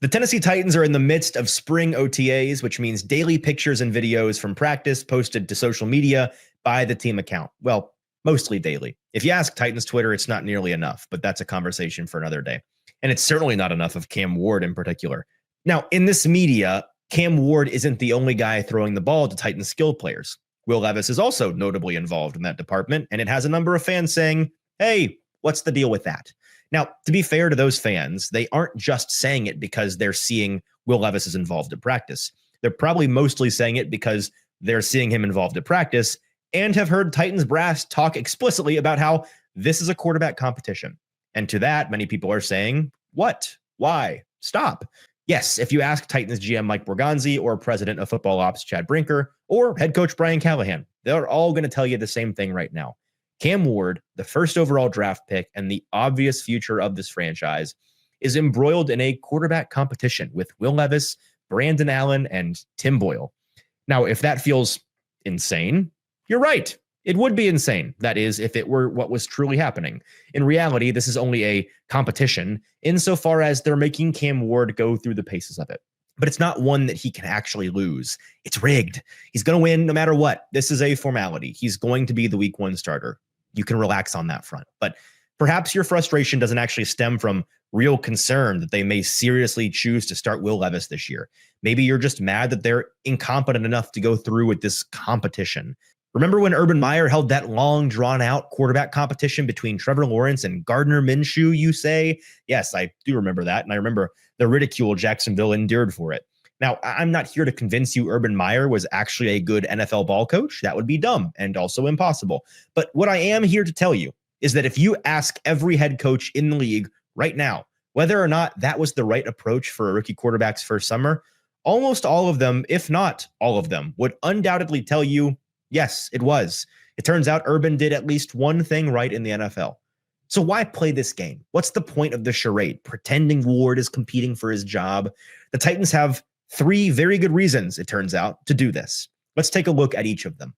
The Tennessee Titans are in the midst of spring OTAs, which means daily pictures and videos from practice posted to social media by the team account. Well, mostly daily. If you ask Titans Twitter, it's not nearly enough, but that's a conversation for another day. And it's certainly not enough of Cam Ward in particular. Now, in this media, Cam Ward isn't the only guy throwing the ball to Titans skill players. Will Levis is also notably involved in that department, and it has a number of fans saying, hey, what's the deal with that? Now, to be fair to those fans, they aren't just saying it because they're seeing Will Levis is involved at practice. They're probably mostly saying it because they're seeing him involved at practice and have heard Titans brass talk explicitly about how this is a quarterback competition. And to that, many people are saying, what? Why? Stop. Yes, if you ask Titans GM Mike Borgonzi or President of Football Ops Chad Brinker or head coach Brian Callahan, they're all going to tell you the same thing right now. Cam Ward, the first overall draft pick and the obvious future of this franchise, is embroiled in a quarterback competition with Will Levis, Brandon Allen, and Tim Boyle. Now, if that feels insane, you're right. It would be insane. That is, if it were what was truly happening. In reality, this is only a competition insofar as they're making Cam Ward go through the paces of it. But it's not one that he can actually lose. It's rigged. He's going to win no matter what. This is a formality. He's going to be the week one starter. You can relax on that front. But perhaps your frustration doesn't actually stem from real concern that they may seriously choose to start Will Levis this year. Maybe you're just mad that they're incompetent enough to go through with this competition. Remember when Urban Meyer held that long, drawn-out quarterback competition between Trevor Lawrence and Gardner Minshew, you say? Yes, I do remember that, and I remember the ridicule Jacksonville endured for it. Now, I'm not here to convince you Urban Meyer was actually a good NFL ball coach. That would be dumb and also impossible. But what I am here to tell you is that if you ask every head coach in the league right now whether or not that was the right approach for a rookie quarterback's first summer, almost all of them, if not all of them, would undoubtedly tell you, yes, it was. It turns out Urban did at least one thing right in the NFL. So why play this game? What's the point of the charade? Pretending Ward is competing for his job. The Titans have 3 very good reasons, it turns out, to do this. Let's take a look at each of them.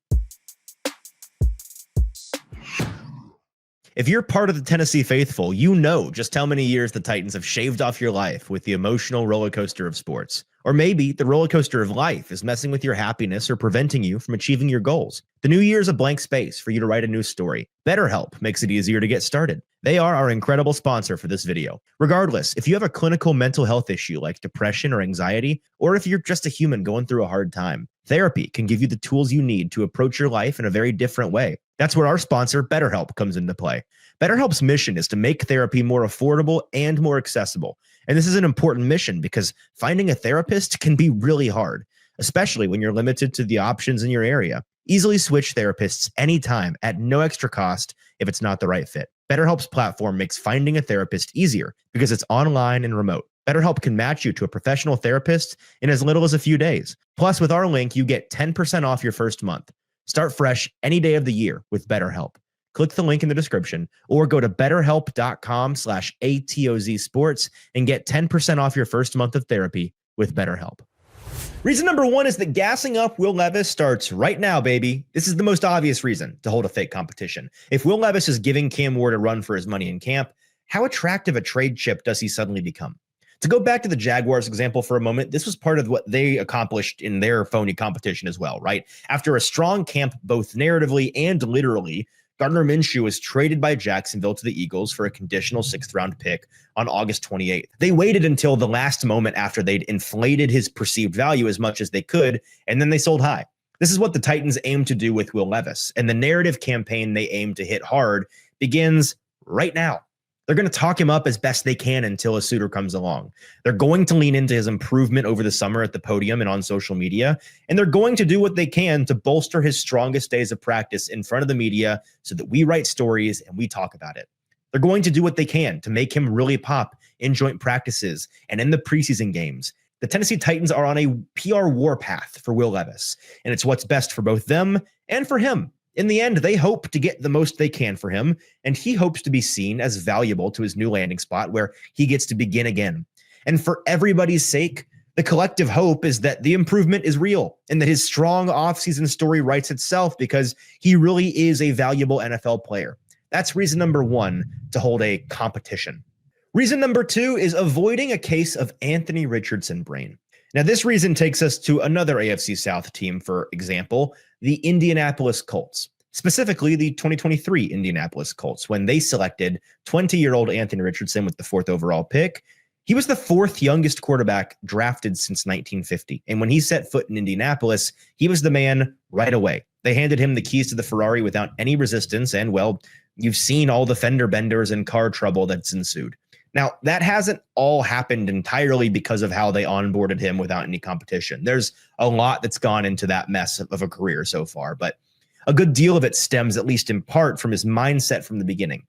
If you're part of the Tennessee faithful, you know just how many years the Titans have shaved off your life with the emotional roller coaster of sports. Or maybe the roller coaster of life is messing with your happiness or preventing you from achieving your goals. The new year is a blank space for you to write a new story. BetterHelp makes it easier to get started. They are our incredible sponsor for this video. Regardless, if you have a clinical mental health issue like depression or anxiety, or if you're just a human going through a hard time, therapy can give you the tools you need to approach your life in a very different way. That's where our sponsor, BetterHelp, comes into play. BetterHelp's mission is to make therapy more affordable and more accessible. And this is an important mission because finding a therapist can be really hard, especially when you're limited to the options in your area. Easily switch therapists anytime at no extra cost if it's not the right fit. BetterHelp's platform makes finding a therapist easier because it's online and remote. BetterHelp can match you to a professional therapist in as little as a few days. Plus, with our link, you get 10% off your first month. Start fresh any day of the year with BetterHelp. Click the link in the description or go to betterhelp.com/ATOZsports and get 10% off your first month of therapy with BetterHelp. Reason number 1 is that gassing up Will Levis starts right now, baby. This is the most obvious reason to hold a fake competition. If Will Levis is giving Cam Ward a run for his money in camp, how attractive a trade chip does he suddenly become? To go back to the Jaguars example for a moment, this was part of what they accomplished in their phony competition as well, right? After a strong camp, both narratively and literally, Gardner Minshew was traded by Jacksonville to the Eagles for a conditional 6th-round pick on August 28th. They waited until the last moment after they'd inflated his perceived value as much as they could, and then they sold high. This is what the Titans aim to do with Will Levis, and the narrative campaign they aim to hit hard begins right now. They're going to talk him up as best they can until a suitor comes along. They're going to lean into his improvement over the summer at the podium and on social media, and they're going to do what they can to bolster his strongest days of practice in front of the media so that we write stories and we talk about it. They're going to do what they can to make him really pop in joint practices and in the preseason games. The Tennessee Titans are on a PR warpath for Will Levis, and it's what's best for both them and for him. In the end, they hope to get the most they can for him, and he hopes to be seen as valuable to his new landing spot where he gets to begin again. And for everybody's sake, the collective hope is that the improvement is real and that his strong offseason story writes itself because he really is a valuable NFL player. That's reason number 1 to hold a competition. Reason number 2 is avoiding a case of Anthony Richardson brain. Now, this reason takes us to another AFC South team, for example, the Indianapolis Colts, specifically the 2023 Indianapolis Colts, when they selected 20-year-old Anthony Richardson with the 4th overall pick. He was the 4th youngest quarterback drafted since 1950. And when he set foot in Indianapolis, he was the man right away. They handed him the keys to the Ferrari without any resistance. And, well, you've seen all the fender benders and car trouble that's ensued. Now, that hasn't all happened entirely because of how they onboarded him without any competition. There's a lot that's gone into that mess of a career so far, but a good deal of it stems, at least in part, from his mindset from the beginning.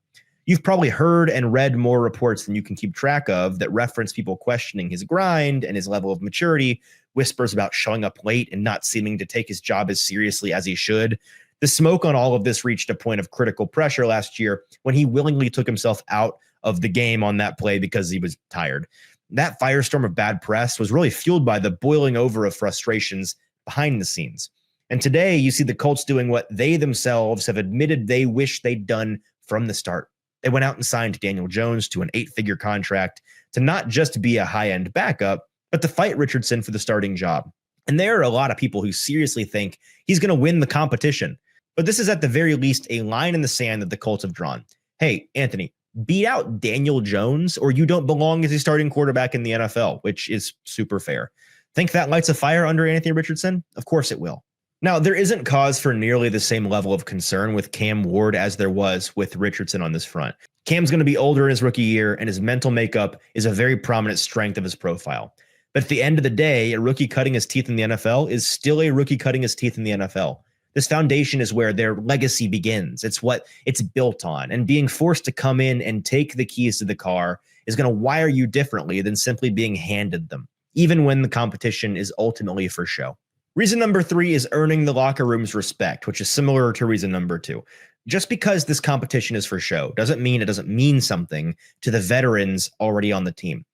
You've probably heard and read more reports than you can keep track of that reference people questioning his grind and his level of maturity, whispers about showing up late and not seeming to take his job as seriously as he should. The smoke on all of this reached a point of critical pressure last year when he willingly took himself out of the game on that play because he was tired. That firestorm of bad press was really fueled by the boiling over of frustrations behind the scenes. And today you see the Colts doing what they themselves have admitted they wish they'd done from the start. They went out and signed Daniel Jones to an 8-figure contract to not just be a high-end backup, but to fight Richardson for the starting job. And there are a lot of people who seriously think he's going to win the competition. But this is at the very least a line in the sand that the Colts have drawn. Hey, Anthony, beat out Daniel Jones or you don't belong as a starting quarterback in the NFL, which is super fair. Think that lights a fire under Anthony Richardson? Of course it will. Now, there isn't cause for nearly the same level of concern with Cam Ward as there was with Richardson on this front. Cam's going to be older in his rookie year, and his mental makeup is a very prominent strength of his profile. But at the end of the day, a rookie cutting his teeth in the NFL is still a rookie cutting his teeth in the NFL. This foundation is where their legacy begins. It's what it's built on. And being forced to come in and take the keys to the car is going to wire you differently than simply being handed them, even when the competition is ultimately for show. Reason number 3 is earning the locker room's respect, which is similar to reason number 2. Just because this competition is for show doesn't mean it doesn't mean something to the veterans already on the team.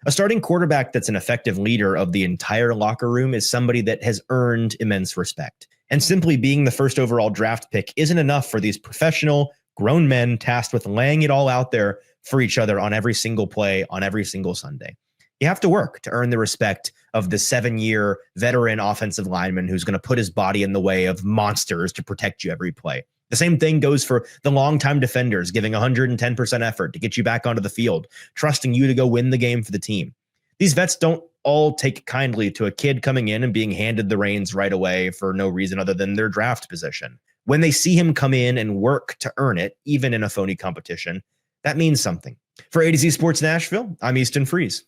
A starting quarterback that's an effective leader of the entire locker room is somebody that has earned immense respect. And simply being the 1st overall draft pick isn't enough for these professional, grown men tasked with laying it all out there for each other on every single play, on every single Sunday. You have to work to earn the respect of the 7-year veteran offensive lineman who's going to put his body in the way of monsters to protect you every play. The same thing goes for the longtime defenders, giving 110% effort to get you back onto the field, trusting you to go win the game for the team. These vets don't all take kindly to a kid coming in and being handed the reins right away for no reason other than their draft position. When they see him come in and work to earn it, even in a phony competition, that means something. For A to Z Sports Nashville, I'm Easton Freeze.